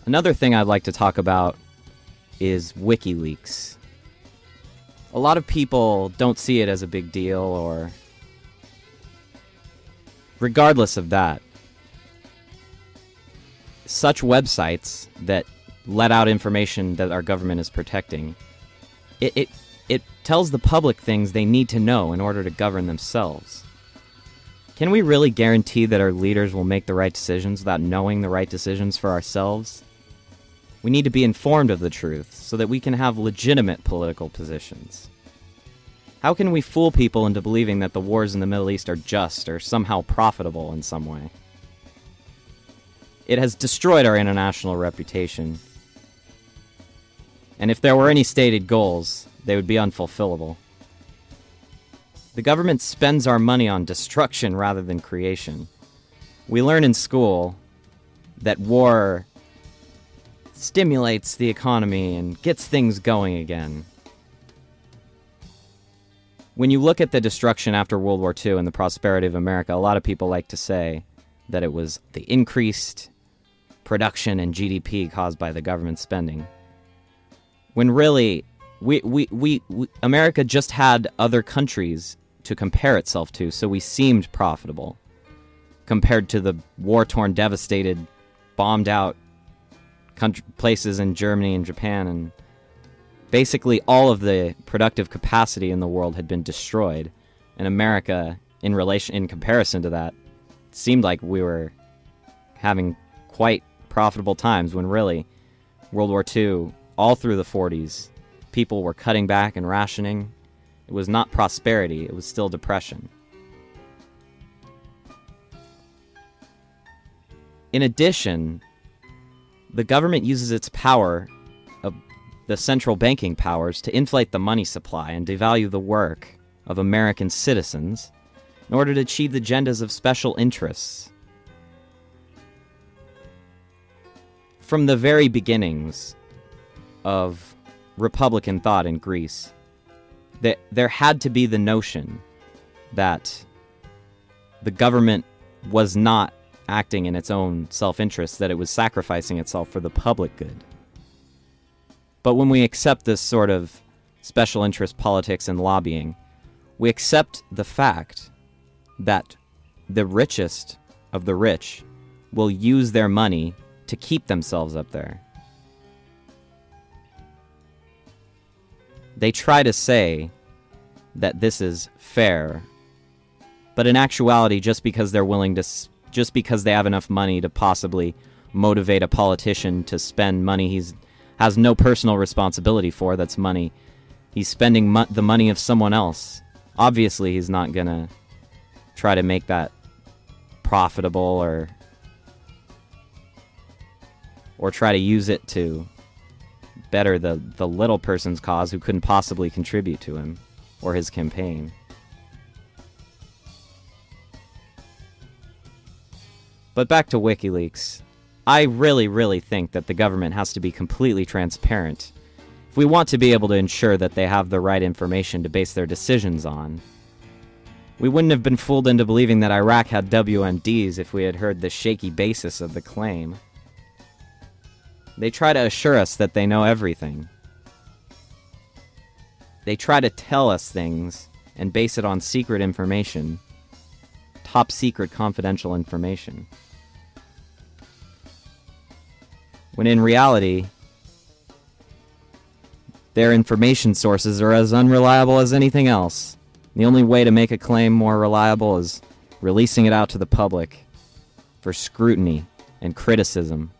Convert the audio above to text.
Another thing I'd like to talk about is Wikileaks. A lot of people don't see it as a big deal, or regardless of that, such websites that let out information that our government is protecting, it tells the public things they need to know in order to govern themselves. Can we really guarantee that our leaders will make the right decisions without knowing the right decisions for ourselves? We need to be informed of the truth so that we can have legitimate political positions. How can we fool people into believing that the wars in the Middle East are just or somehow profitable in some way? It has destroyed our international reputation. And if there were any stated goals, they would be unfulfillable. The government spends our money on destruction rather than creation. We learn in school that war stimulates the economy and gets things going again. When you look at the destruction after World War II and the prosperity of America, a lot of people like to say that it was the increased production and GDP caused by the government spending. When really, America just had other countries to compare itself to, so we seemed profitable compared to the war-torn, devastated, bombed-out places in Germany and Japan, and basically all of the productive capacity in the world had been destroyed. And America, in comparison to that, seemed like we were having quite profitable times, when really, World War II, all through the 40s, people were cutting back and rationing. It was not prosperity, it was still depression. In addition, the government uses its power, the central banking powers, to inflate the money supply and devalue the work of American citizens in order to achieve the agendas of special interests. From the very beginnings of Republican thought in Greece, there had to be the notion that the government was not acting in its own self-interest, that it was sacrificing itself for the public good. But when we accept this sort of special interest politics and lobbying, we accept the fact that the richest of the rich will use their money to keep themselves up there. They try to say that this is fair, but in actuality, just because they have enough money to possibly motivate a politician to spend money he has no personal responsibility for, that's money he's spending the money of someone else. Obviously, he's not gonna try to make that profitable or try to use it to better the little person's cause who couldn't possibly contribute to him or his campaign. But back to WikiLeaks. I really, really think that the government has to be completely transparent if we want to be able to ensure that they have the right information to base their decisions on. We wouldn't have been fooled into believing that Iraq had WMDs if we had heard the shaky basis of the claim. They try to assure us that they know everything. They try to tell us things and base it on secret information, top secret confidential information. When in reality, their information sources are as unreliable as anything else. The only way to make a claim more reliable is releasing it out to the public for scrutiny and criticism.